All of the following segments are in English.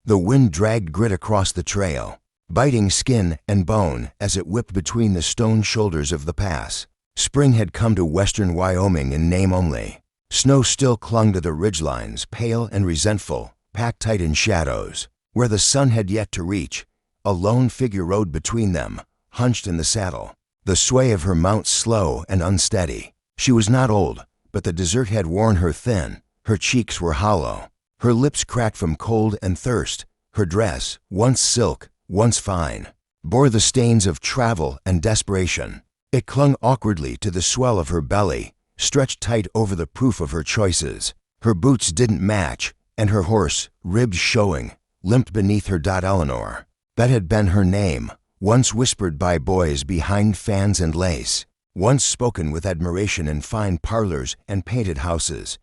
The wind dragged grit across the trail, biting skin and bone as it whipped between the stone shoulders of the pass. Spring had come to western Wyoming in name only. Snow still clung to the ridgelines, pale and resentful, packed tight in shadows. Where the sun had yet to reach, a lone figure rode between them, hunched in the saddle, the sway of her mount slow and unsteady. She was not old, but the desert had worn her thin. Her cheeks were hollow, her lips cracked from cold and thirst. Her dress, once silk, once fine, bore the stains of travel and desperation. It clung awkwardly to the swell of her belly, stretched tight over the proof of her choices. Her boots didn't match, and her horse, ribs showing, limped beneath her. Eleanor. That had been her name, once whispered by boys behind fans and lace, once spoken with admiration in fine parlors and painted houses.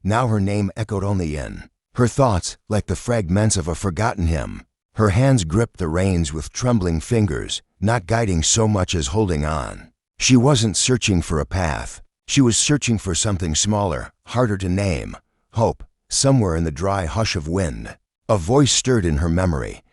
Now her name echoed only in her thoughts like the fragments of a forgotten hymn. Her hands gripped the reins with trembling fingers, not guiding so much as holding on. She wasn't searching for a path. She was searching for something smaller, harder to name. Hope, somewhere in the dry hush of wind. A voice stirred in her memory.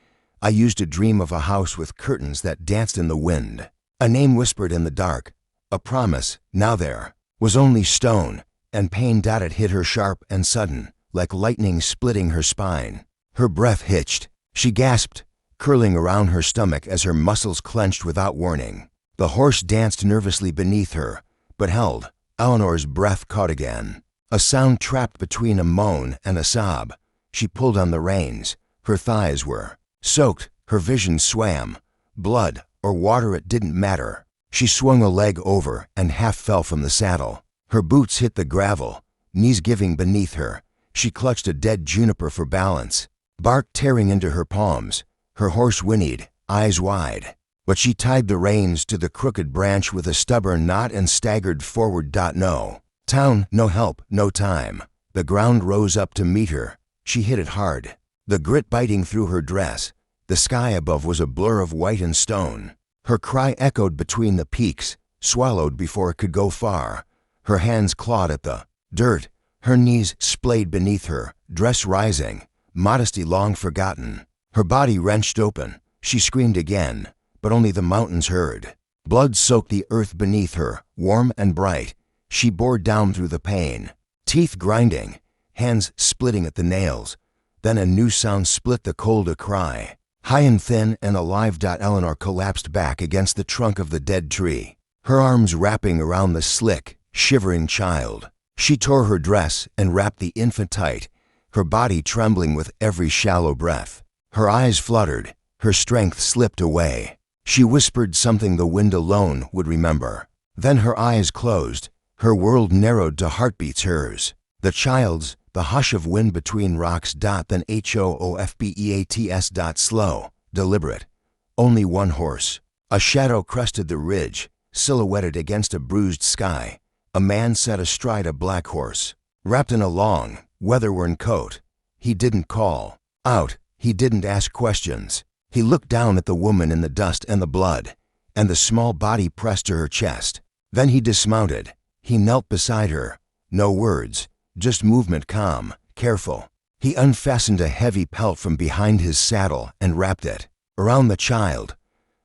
I used to dream of a house with curtains that danced in the wind. A name whispered in the dark. A promise, now there, was only stone, and pain. It hit her sharp and sudden, like lightning splitting her spine. Her breath hitched. She gasped, curling around her stomach as her muscles clenched without warning. The horse danced nervously beneath her, but held. Eleanor's breath caught again, a sound trapped between a moan and a sob. She pulled on the reins. Her thighs were soaked, her vision swam. Blood or water, it didn't matter. She swung a leg over and half fell from the saddle. Her boots hit the gravel, knees giving beneath her. She clutched a dead juniper for balance, bark tearing into her palms. Her horse whinnied, eyes wide, but she tied the reins to the crooked branch with a stubborn knot and staggered forward. No town, no help, no time. The ground rose up to meet her. She hit it hard, the grit biting through her dress. The sky above was a blur of white and stone. Her cry echoed between the peaks, swallowed before it could go far. Her hands clawed at the dirt. Her knees splayed beneath her, dress rising, modesty long forgotten. Her body wrenched open. She screamed again, but only the mountains heard. Blood soaked the earth beneath her, warm and bright. She bore down through the pain, teeth grinding, hands splitting at the nails. Then a new sound split the cold, a cry, high and thin and alive. Eleanor collapsed back against the trunk of the dead tree, her arms wrapping around the slick, shivering child. She tore her dress and wrapped the infant tight, her body trembling with every shallow breath. Her eyes fluttered, her strength slipped away. She whispered something the wind alone would remember. Then her eyes closed, her world narrowed to heartbeats hers. The child's, the hush of wind between rocks. Then hoofbeats. Slow, deliberate. Only one horse. A shadow crested the ridge, silhouetted against a bruised sky. A man sat astride a black horse, wrapped in a long, weather-worn coat. He didn't call out. He didn't ask questions. He looked down at the woman in the dust and the blood, and the small body pressed to her chest. Then he dismounted. He knelt beside her. No words, just movement, calm, careful. He unfastened a heavy pelt from behind his saddle and wrapped it around the child.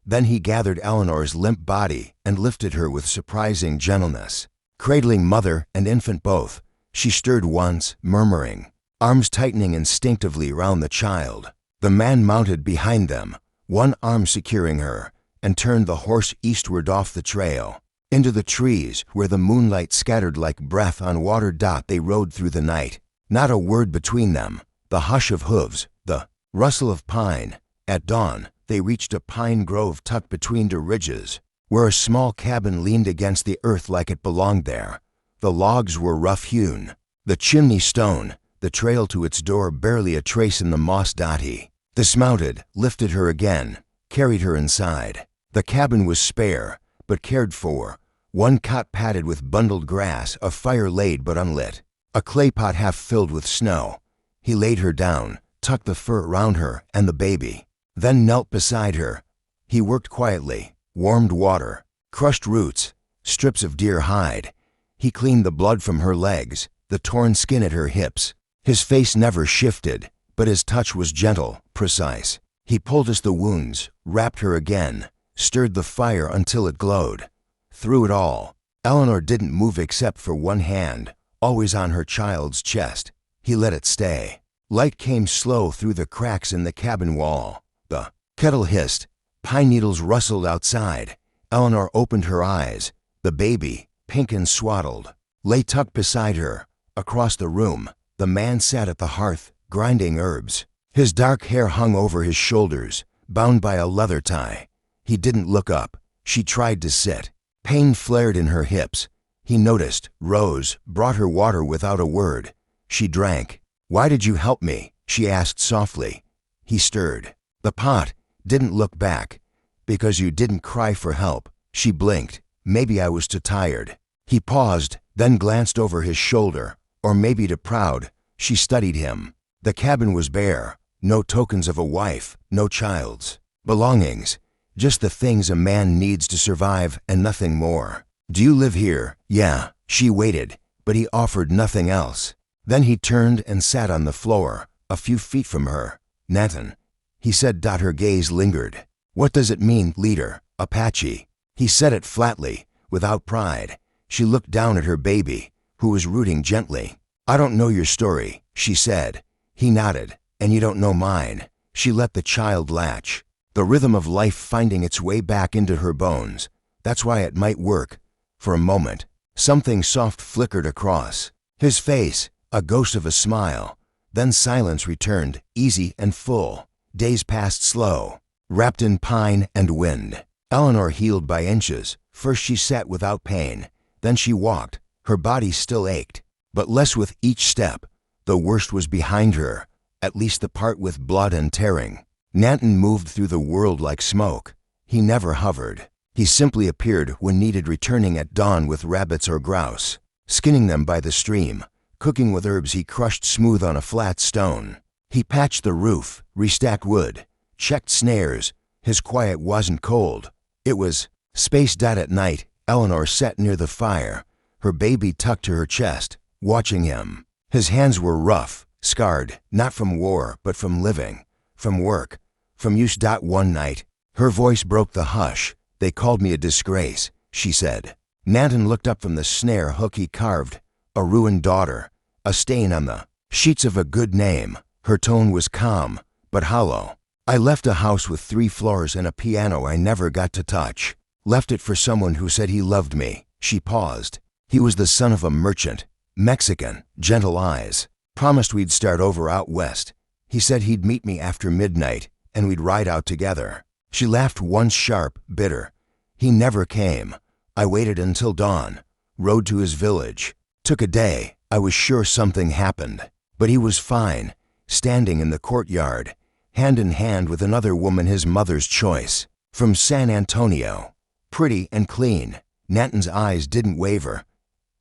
Then he gathered Eleanor's limp body and lifted her with surprising gentleness. Cradling mother and infant both, she stirred once, murmuring, arms tightening instinctively around the child. The man mounted behind them, one arm securing her, and turned the horse eastward off the trail, into the trees where the moonlight scattered like breath on water. They rode through the night, not a word between them, the hush of hooves, the rustle of pine. At dawn, they reached a pine grove tucked between the ridges, where a small cabin leaned against the earth like it belonged there. The logs were rough-hewn, the chimney stone, the trail to its door barely a trace in the moss. He dismounted, lifted her again, carried her inside. The cabin was spare, but cared for. One cot padded with bundled grass, a fire laid but unlit, a clay pot half filled with snow. He laid her down, tucked the fur around her and the baby, then knelt beside her. He worked quietly, warmed water, crushed roots, strips of deer hide. He cleaned the blood from her legs, the torn skin at her hips. His face never shifted, but his touch was gentle, precise. He poulticed the wounds, wrapped her again, stirred the fire until it glowed. Through it all, Eleanor didn't move except for one hand, always on her child's chest. He let it stay. Light came slow through the cracks in the cabin wall. The kettle hissed. Pine needles rustled outside. Eleanor opened her eyes. The baby, pink and swaddled, lay tucked beside her. Across the room, the man sat at the hearth, grinding herbs. His dark hair hung over his shoulders, bound by a leather tie. He didn't look up. She tried to sit. Pain flared in her hips. He noticed, rose, brought her water without a word. She drank. "Why did you help me?" she asked softly. He stirred the pot, didn't look back. "Because you didn't cry for help." She blinked. "Maybe I was too tired." He paused, then glanced over his shoulder. Or maybe too proud. She studied him. The cabin was bare. No tokens of a wife, no child's belongings. Just the things a man needs to survive and nothing more. "Do you live here?" "Yeah." She waited, but he offered nothing else. Then he turned and sat on the floor, a few feet from her. "Nathan," he said. Her gaze lingered. "What does it mean, leader, Apache?" He said it flatly, without pride. She looked down at her baby, who was rooting gently. "I don't know your story," she said. He nodded. "And you don't know mine." She let the child latch, the rhythm of life finding its way back into her bones. That's why it might work. For a moment, something soft flickered across his face, a ghost of a smile. Then silence returned, easy and full. Days passed slow, wrapped in pine and wind. Eleanor healed by inches. First she sat without pain. Then she walked. Her body still ached, but less with each step. The worst was behind her, at least the part with blood and tearing. Nathan moved through the world like smoke. He never hovered. He simply appeared when needed, returning at dawn with rabbits or grouse, skinning them by the stream, cooking with herbs he crushed smooth on a flat stone. He patched the roof, restacked wood, checked snares. His quiet wasn't cold. It was spaced out. At night, Eleanor sat near the fire, her baby tucked to her chest, watching him. His hands were rough, scarred, not from war, but from living, from work, from use. One night, her voice broke the hush. "They called me a disgrace," she said. Nathan looked up from the snare hook he carved. A ruined daughter, a stain on the sheets of a good name. Her tone was calm, but hollow. "I left a house with 3 floors and a piano I never got to touch. Left it for someone who said he loved me." She paused. "He was the son of a merchant, Mexican, gentle eyes. Promised we'd start over out west. He said he'd meet me after midnight, and we'd ride out together." She laughed once, sharp, bitter. "He never came. I waited until dawn, rode to his village. Took a day. I was sure something happened. But he was fine, standing in the courtyard, hand in hand with another woman, his mother's choice, from San Antonio. Pretty and clean." Nathan's eyes didn't waver.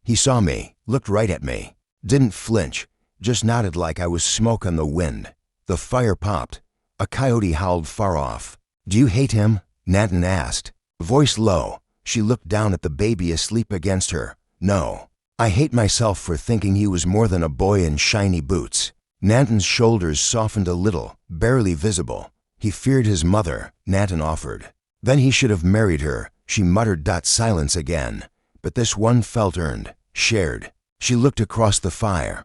He saw me, looked right at me, didn't flinch, just nodded like I was smoke on the wind. The fire popped. A coyote howled far off. "Do you hate him?" Nathan asked, voice low. She looked down at the baby asleep against her. "No. I hate myself for thinking he was more than a boy in shiny boots." Nathan's shoulders softened a little, barely visible. "He feared his mother," Nathan offered. "Then he should have married her," she muttered. Silence again. But this one felt earned, shared. She looked across the fire.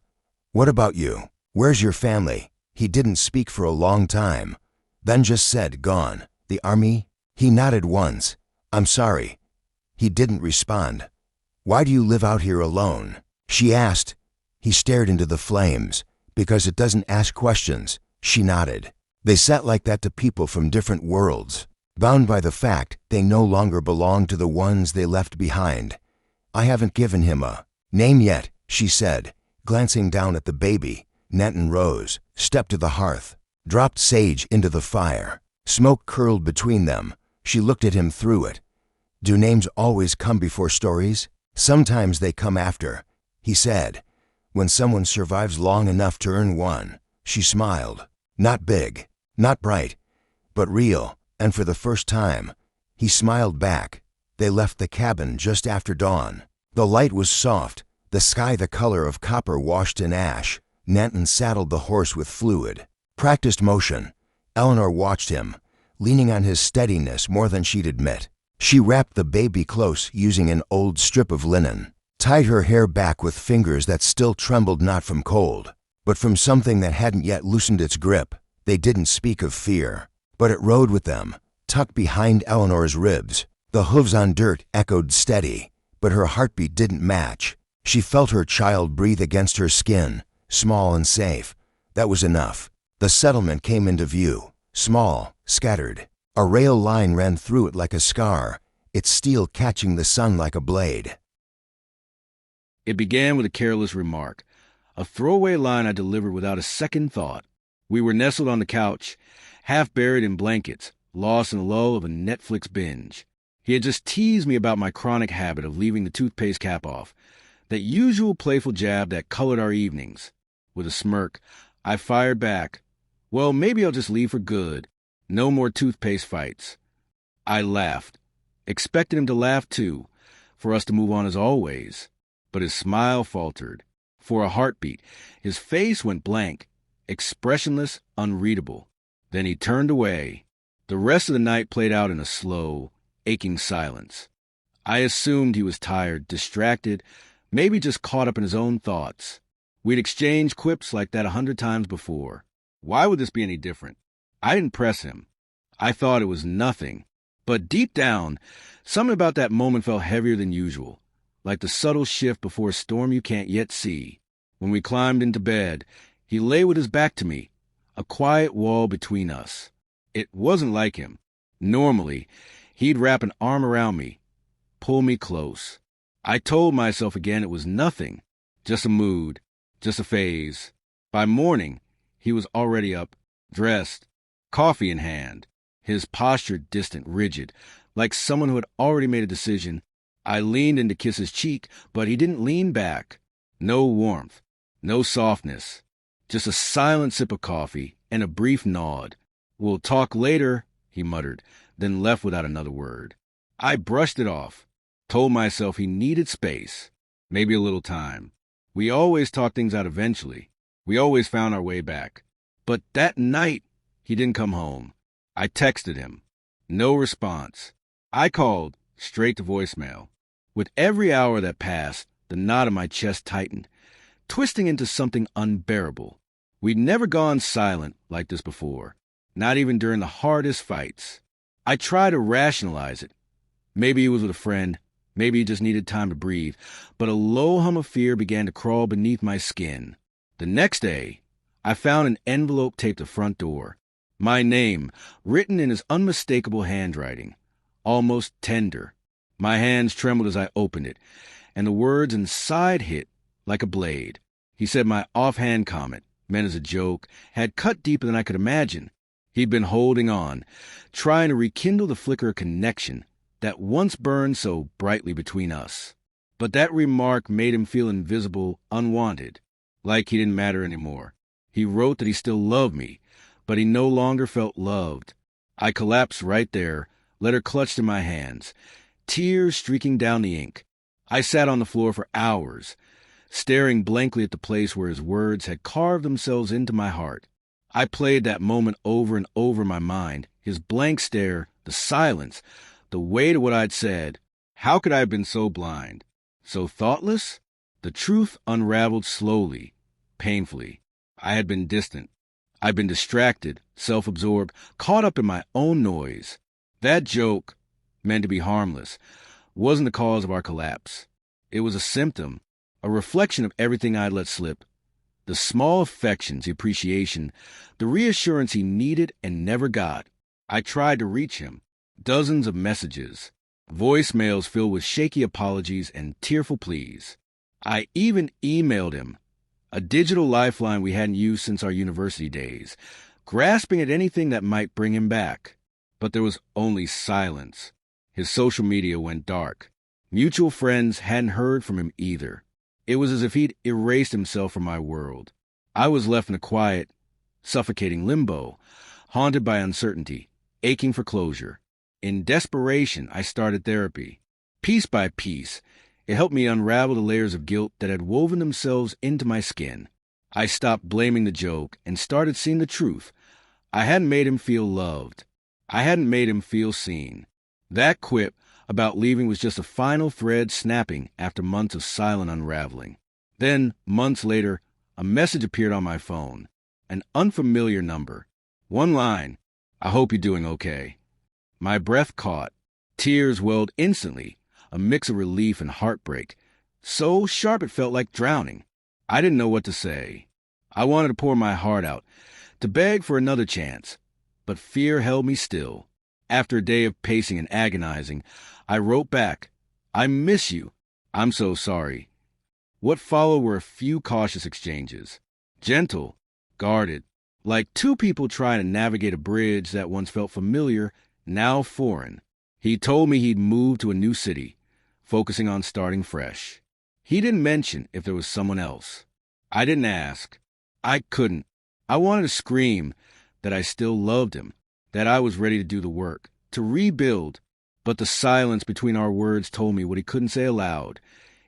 "What about you? Where's your family?" He didn't speak for a long time, then just said, "Gone." "The army?" He nodded once. "I'm sorry." He didn't respond. "Why do you live out here alone?" she asked. He stared into the flames. "Because it doesn't ask questions." She nodded. "They sat like that to people from different worlds, bound by the fact they no longer belong to the ones they left behind. I haven't given him a name yet," she said, glancing down at the baby. Nathan rose, stepped to the hearth, dropped sage into the fire. Smoke curled between them. She looked at him through it. "Do names always come before stories?" "Sometimes they come after," he said. "When someone survives long enough to earn one." She smiled. Not big, not bright, but real, and for the first time, he smiled back. They left the cabin just after dawn. The light was soft, the sky the color of copper washed in ash. Nathan saddled the horse with fluid, practiced motion. Eleanor watched him, leaning on his steadiness more than she'd admit. She wrapped the baby close using an old strip of linen, tied her hair back with fingers that still trembled not from cold, but from something that hadn't yet loosened its grip. They didn't speak of fear, but it rode with them, tucked behind Eleanor's ribs. The hooves on dirt echoed steady, but her heartbeat didn't match. She felt her child breathe against her skin, small and safe. That was enough. The settlement came into view, small, scattered. A rail line ran through it like a scar, its steel catching the sun like a blade. It began with a careless remark, a throwaway line I delivered without a second thought. We were nestled on the couch, half buried in blankets, lost in the lull of a Netflix binge. He had just teased me about my chronic habit of leaving the toothpaste cap off, that usual playful jab that colored our evenings. With a smirk, I fired back, "Well, maybe I'll just leave for good. No more toothpaste fights." I laughed, expected him to laugh too, for us to move on as always. But his smile faltered. For a heartbeat, his face went blank, expressionless, unreadable. Then he turned away. The rest of the night played out in a slow, aching silence. I assumed he was tired, distracted, maybe just caught up in his own thoughts. We'd exchanged quips like that 100 times before. Why would this be any different? I didn't press him. I thought it was nothing. But deep down, something about that moment felt heavier than usual, like the subtle shift before a storm you can't yet see. When we climbed into bed, he lay with his back to me, a quiet wall between us. It wasn't like him. Normally, he'd wrap an arm around me, pull me close. I told myself again it was nothing, just a mood, just a phase. By morning, he was already up, dressed, coffee in hand, his posture distant, rigid, like someone who had already made a decision. I leaned in to kiss his cheek, but he didn't lean back. No warmth, no softness, just a silent sip of coffee and a brief nod. "We'll talk later," he muttered, then left without another word. I brushed it off, told myself he needed space, maybe a little time. We always talked things out eventually. We always found our way back. But that night, he didn't come home. I texted him. No response. I called, straight to voicemail. With every hour that passed, the knot in my chest tightened, twisting into something unbearable. We'd never gone silent like this before, not even during the hardest fights. I tried to rationalize it. Maybe he was with a friend. Maybe he just needed time to breathe. But a low hum of fear began to crawl beneath my skin. The next day, I found an envelope taped to the front door. My name, written in his unmistakable handwriting, almost tender. My hands trembled as I opened it, and the words inside hit like a blade. He said my offhand comment, meant as a joke, had cut deeper than I could imagine. He'd been holding on, trying to rekindle the flicker of connection that once burned so brightly between us. But that remark made him feel invisible, unwanted, like he didn't matter anymore. He wrote that he still loved me, but he no longer felt loved. I collapsed right there, letter clutched in my hands, tears streaking down the ink. I sat on the floor for hours, staring blankly at the place where his words had carved themselves into my heart. I played that moment over and over in my mind, his blank stare, the silence, the weight of what I'd said. How could I have been so blind, so thoughtless? The truth unraveled slowly, painfully. I had been distant. I'd been distracted, self-absorbed, caught up in my own noise. That joke, meant to be harmless, wasn't the cause of our collapse. It was a symptom, a reflection of everything I'd let slip. The small affections, the appreciation, the reassurance he needed and never got. I tried to reach him. Dozens of messages, voicemails filled with shaky apologies and tearful pleas. I even emailed him, a digital lifeline we hadn't used since our university days, grasping at anything that might bring him back. But there was only silence. His social media went dark. Mutual friends hadn't heard from him either. It was as if he'd erased himself from my world. I was left in a quiet, suffocating limbo, haunted by uncertainty, aching for closure. In desperation, I started therapy. Piece by piece, it helped me unravel the layers of guilt that had woven themselves into my skin. I stopped blaming the joke and started seeing the truth. I hadn't made him feel loved. I hadn't made him feel seen. That quip about leaving was just a final thread snapping after months of silent unraveling. Then, months later, a message appeared on my phone. An unfamiliar number. One line, "I hope you're doing okay." My breath caught. Tears welled instantly, a mix of relief and heartbreak. So sharp it felt like drowning. I didn't know what to say. I wanted to pour my heart out, to beg for another chance. But fear held me still. After a day of pacing and agonizing, I wrote back, "I miss you. I'm so sorry." What followed were a few cautious exchanges. Gentle, guarded, like two people trying to navigate a bridge that once felt familiar, now foreign. He told me he'd moved to a new city, focusing on starting fresh. He didn't mention if there was someone else. I didn't ask. I couldn't. I wanted to scream that I still loved him, that I was ready to do the work, to rebuild. But the silence between our words told me what he couldn't say aloud.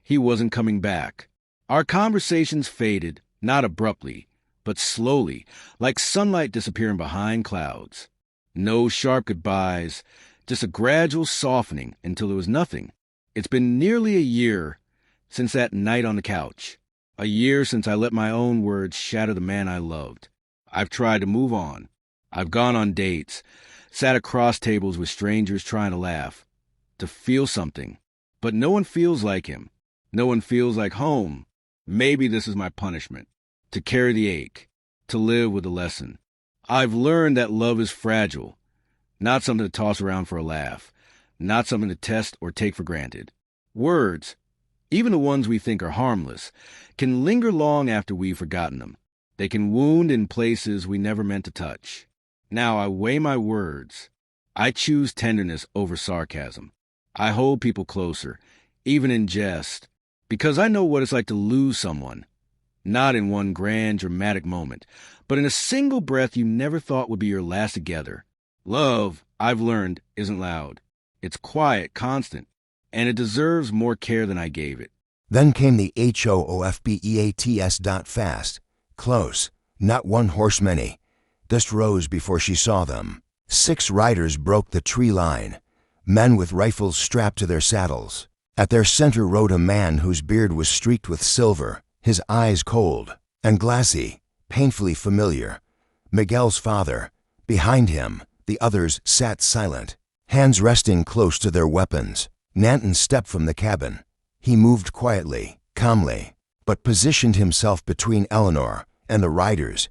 He wasn't coming back. Our conversations faded, not abruptly, but slowly, like sunlight disappearing behind clouds. No sharp goodbyes, just a gradual softening until there was nothing. It's been nearly a year since that night on the couch. A year since I let my own words shatter the man I loved. I've tried to move on. I've gone on dates, sat across tables with strangers trying to laugh, to feel something. But no one feels like him. No one feels like home. Maybe this is my punishment. To carry the ache. To live with the lesson. I've learned that love is fragile. Not something to toss around for a laugh. Not something to test or take for granted. Words, even the ones we think are harmless, can linger long after we've forgotten them. They can wound in places we never meant to touch. Now I weigh my words. I choose tenderness over sarcasm. I hold people closer, even in jest, because I know what it's like to lose someone. Not in one grand, dramatic moment, but in a single breath you never thought would be your last together. Love, I've learned, isn't loud. It's quiet, constant, and it deserves more care than I gave it. Then came the HOOFBEATS. Fast, close, not one horse many. Dust rose before she saw them. 6 riders broke the tree line, men with rifles strapped to their saddles. At their center rode a man whose beard was streaked with silver, his eyes cold and glassy, painfully familiar. Miguel's father. Behind him, the others sat silent, hands resting close to their weapons. Nanton stepped from the cabin. He moved quietly, calmly, but positioned himself between Eleanor and the riders.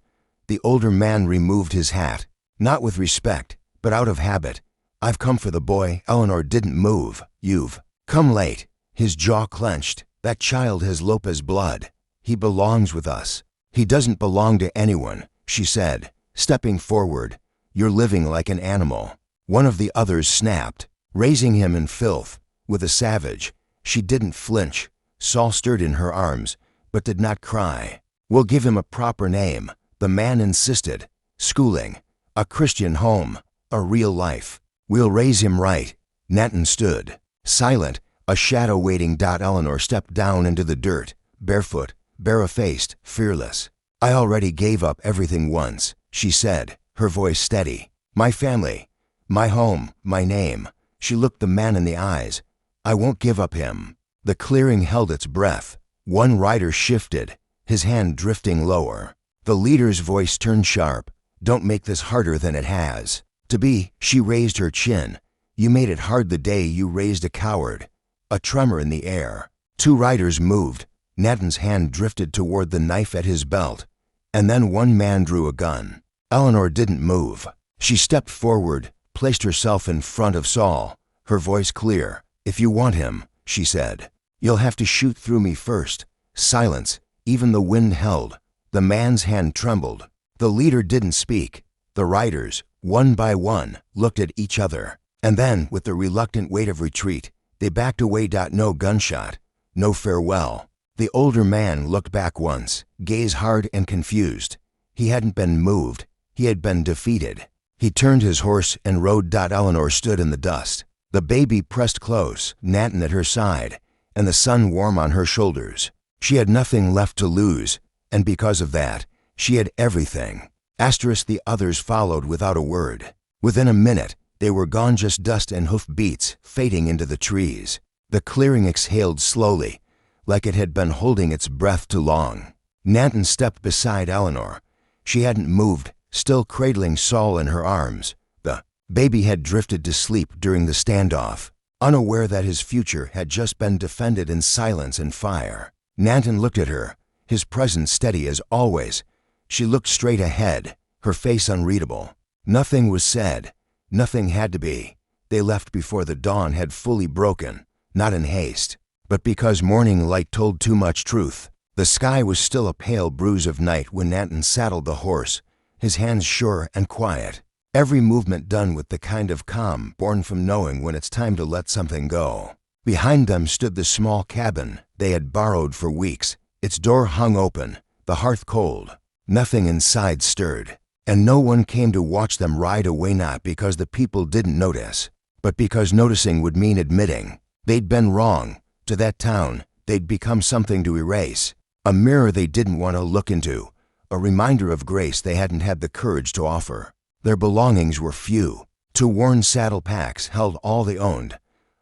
The older man removed his hat, not with respect, but out of habit. "I've come for the boy." Eleanor didn't move. "You've come late." His jaw clenched. "That child has Lopez blood. He belongs with us." "He doesn't belong to anyone," she said, stepping forward. "You're living like an animal." One of the others snapped, raising him in filth. With a savage, she didn't flinch. Saul stirred in her arms, but did not cry. "We'll give him a proper name," the man insisted. "Schooling, a Christian home, a real life. We'll raise him right." Nanton stood, silent, a shadow waiting. Eleanor stepped down into the dirt, barefoot, barefaced, fearless. "I already gave up everything once," she said, her voice steady. "My family, my home, my name." She looked the man in the eyes. "I won't give up him." The clearing held its breath. One rider shifted, his hand drifting lower. The leader's voice turned sharp. "Don't make this harder than it has to be." She raised her chin. "You made it hard the day you raised a coward." A tremor in the air. 2 riders moved. Nanton's hand drifted toward the knife at his belt. And then one man drew a gun. Eleanor didn't move. She stepped forward, placed herself in front of Saul, her voice clear. "If you want him," she said, "you'll have to shoot through me first." Silence. Even the wind held. The man's hand trembled. The leader didn't speak. The riders, one by one, looked at each other. And then, with the reluctant weight of retreat, they backed away. No gunshot. No farewell. The older man looked back once, gaze hard and confused. He hadn't been moved. He had been defeated. He turned his horse and rode. Eleanor stood in the dust. The baby pressed close, Nanton at her side, and the sun warm on her shoulders. She had nothing left to lose, and because of that, she had everything. Asterisk the others followed without a word. Within a minute, they were gone, just dust and hoof beats fading into the trees. The clearing exhaled slowly, like it had been holding its breath too long. Nanton stepped beside Eleanor. She hadn't moved, still cradling Saul in her arms. The baby had drifted to sleep during the standoff, unaware that his future had just been defended in silence and fire. Nanton looked at her, his presence steady as always. She looked straight ahead, her face unreadable. Nothing was said. Nothing had to be. They left before the dawn had fully broken, not in haste, but because morning light told too much truth. The sky was still a pale bruise of night when Nanton saddled the horse, his hands sure and quiet, every movement done with the kind of calm born from knowing when it's time to let something go. Behind them stood the small cabin they had borrowed for weeks, its door hung open, the hearth cold. Nothing inside stirred, and no one came to watch them ride away, not because the people didn't notice, but because noticing would mean admitting they'd been wrong. To that town, they'd become something to erase, a mirror they didn't want to look into, a reminder of grace they hadn't had the courage to offer. Their belongings were few. 2 worn saddle packs held all they owned: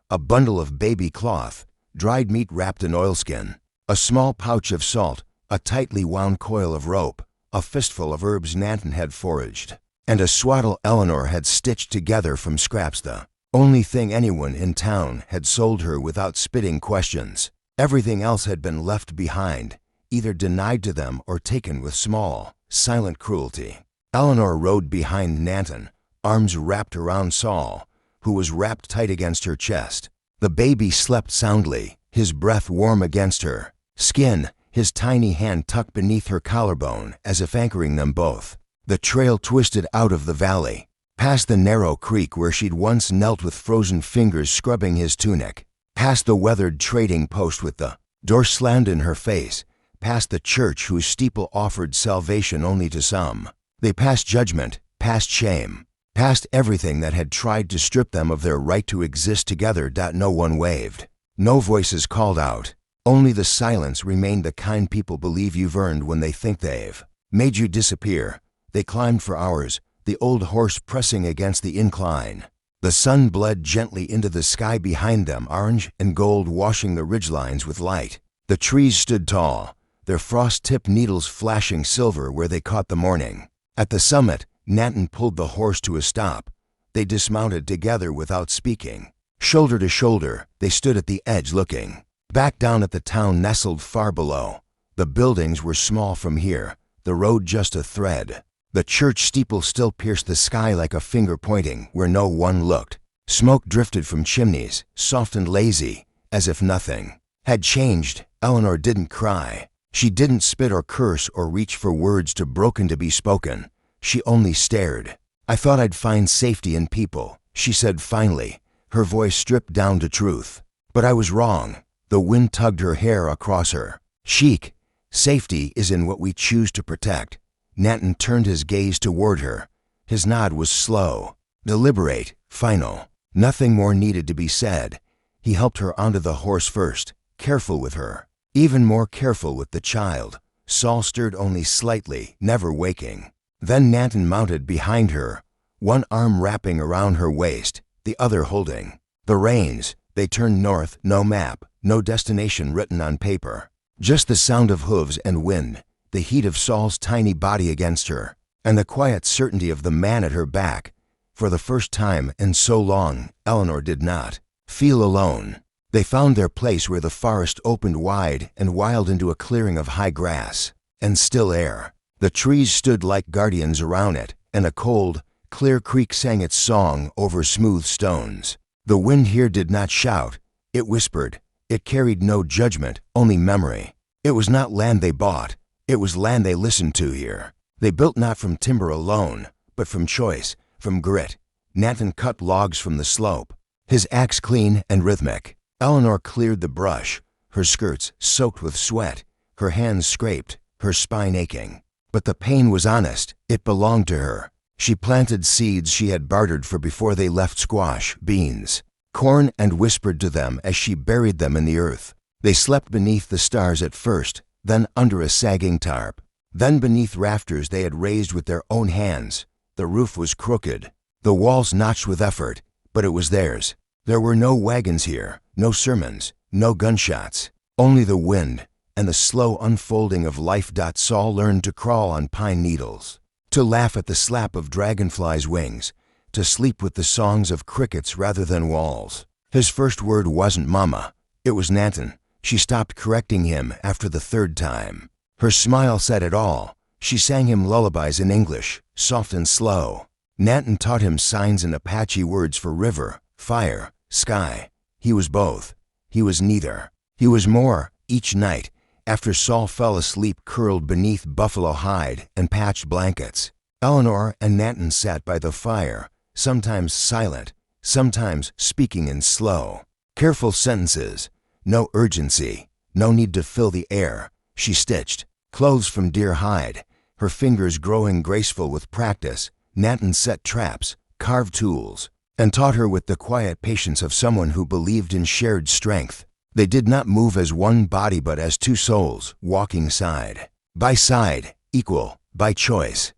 a bundle of baby cloth, dried meat wrapped in oilskin, a small pouch of salt, a tightly wound coil of rope, a fistful of herbs Nanton had foraged, and a swaddle Eleanor had stitched together from scraps, the only thing anyone in town had sold her without spitting questions. Everything else had been left behind, either denied to them or taken with small, silent cruelty. Eleanor rode behind Nanton, arms wrapped around Saul, who was wrapped tight against her chest. The baby slept soundly, his breath warm against her skin, his tiny hand tucked beneath her collarbone as if anchoring them both. The trail twisted out of the valley, past the narrow creek where she'd once knelt with frozen fingers scrubbing his tunic, past the weathered trading post with the door slammed in her face, past the church whose steeple offered salvation only to some. They passed judgment, past shame, past everything that had tried to strip them of their right to exist together. No one waved. No voices called out. Only the silence remained, the kind people believe you've earned when they think they've made you disappear. They climbed for hours, the old horse pressing against the incline. The sun bled gently into the sky behind them, orange and gold washing the ridgelines with light. The trees stood tall, their frost-tipped needles flashing silver where they caught the morning. At the summit, Nanton pulled the horse to a stop. They dismounted together without speaking. Shoulder to shoulder, they stood at the edge looking back down at the town nestled far below. The buildings were small from here, the road just a thread. The church steeple still pierced the sky like a finger pointing where no one looked. Smoke drifted from chimneys, soft and lazy, as if nothing had changed. Eleanor didn't cry. She didn't spit or curse or reach for words too broken to be spoken. She only stared. "I thought I'd find safety in people," she said finally, her voice stripped down to truth. "But I was wrong." The wind tugged her hair across her cheek. "Safety is in what we choose to protect." Nanton turned his gaze toward her. His nod was slow, deliberate, final. Nothing more needed to be said. He helped her onto the horse first, careful with her, even more careful with the child. Saul stirred only slightly, never waking. Then Nanton mounted behind her, one arm wrapping around her waist, the other holding the reins. They turned north, no map, no destination written on paper. Just the sound of hooves and wind, the heat of Saul's tiny body against her, and the quiet certainty of the man at her back. For the first time in so long, Eleanor did not feel alone. They found their place where the forest opened wide and wild into a clearing of high grass and still air. The trees stood like guardians around it, and a cold, clear creek sang its song over smooth stones. The wind here did not shout, it whispered. It carried no judgment, only memory. It was not land they bought, it was land they listened to here. They built not from timber alone, but from choice, from grit. Nanton cut logs from the slope, his axe clean and rhythmic. Eleanor cleared the brush, her skirts soaked with sweat, her hands scraped, her spine aching. But the pain was honest, it belonged to her. She planted seeds she had bartered for before they left: squash, beans, corn, and whispered to them as she buried them in the earth. They slept beneath the stars at first, then under a sagging tarp. Then beneath rafters they had raised with their own hands, the roof was crooked, the walls notched with effort, but it was theirs. There were no wagons here, no sermons, no gunshots, only the wind and the slow unfolding of life. Saul learned to crawl on pine needles, to laugh at the slap of dragonflies' wings, to sleep with the songs of crickets rather than walls. His first word wasn't mama, it was Nanton. She stopped correcting him after the third time. Her smile said it all. She sang him lullabies in English, soft and slow. Nanton taught him signs and Apache words for river, fire, sky. He was both. He was neither. He was more. Each night, after Saul fell asleep curled beneath buffalo hide and patched blankets, Eleanor and Nanton sat by the fire, sometimes silent, sometimes speaking in slow, careful sentences. No urgency, no need to fill the air. She stitched clothes from deer hide, her fingers growing graceful with practice. Nanton set traps, carved tools, and taught her with the quiet patience of someone who believed in shared strength. They did not move as one body but as two souls, walking side by side, equal, by choice.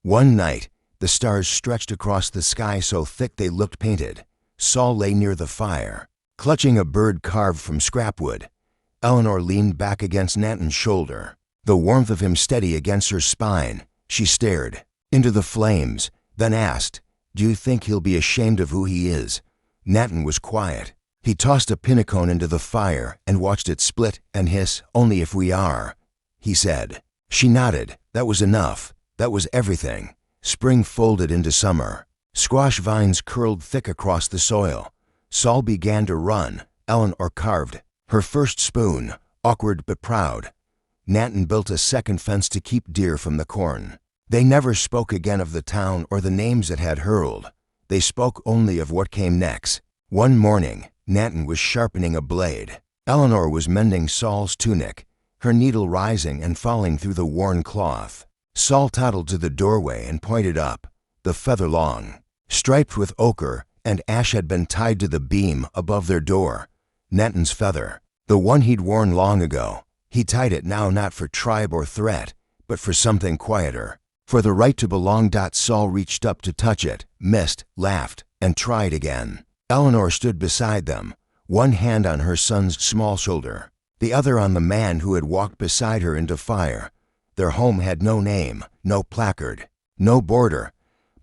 One night, the stars stretched across the sky so thick they looked painted. Saul lay near the fire, clutching a bird carved from scrapwood. Eleanor leaned back against Nanton's shoulder, the warmth of him steady against her spine. She stared into the flames, then asked, "Do you think he'll be ashamed of who he is?" Nanton was quiet. He tossed a pinnacone into the fire and watched it split and hiss. "Only if we are," he said. She nodded. That was enough. That was everything. Spring folded into summer. Squash vines curled thick across the soil. Saul began to run. Eleanor carved her first spoon, awkward but proud. Nanton built a second fence to keep deer from the corn. They never spoke again of the town or the names it had hurled. They spoke only of what came next. One morning, Nanton was sharpening a blade. Eleanor was mending Saul's tunic, her needle rising and falling through the worn cloth. Saul toddled to the doorway and pointed up. The feather long, striped with ochre and ash, had been tied to the beam above their door. Nanton's feather, the one he'd worn long ago. He tied it now not for tribe or threat, but for something quieter, for the right to belong. Saul reached up to touch it, missed, laughed, and tried again. Eleanor stood beside them, one hand on her son's small shoulder, the other on the man who had walked beside her into fire. Their home had no name, no placard, no border,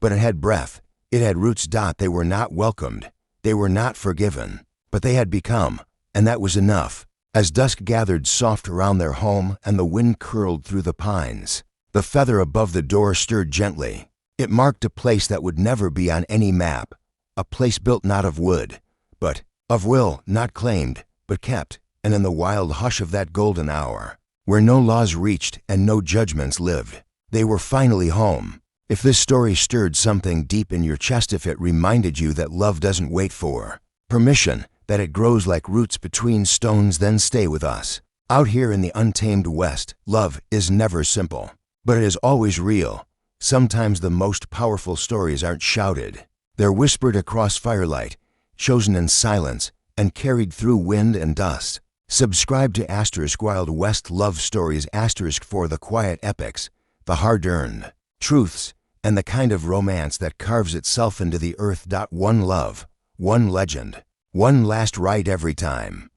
but it had breath, it had roots. They were not welcomed, they were not forgiven, but they had become, and that was enough. As dusk gathered soft around their home and the wind curled through the pines, the feather above the door stirred gently. It marked a place that would never be on any map, a place built not of wood, but of will, not claimed, but kept, and in the wild hush of that golden hour, where no laws reached and no judgments lived, they were finally home. If this story stirred something deep in your chest, if it reminded you that love doesn't wait for permission, that it grows like roots between stones, then stay with us. Out here in the untamed West, love is never simple, but it is always real. Sometimes the most powerful stories aren't shouted. They're whispered across firelight, chosen in silence, and carried through wind and dust. Subscribe to Wild West Love Stories for the quiet epics, the hard-earned truths, and the kind of romance that carves itself into the earth. One love, one legend, one last ride every time.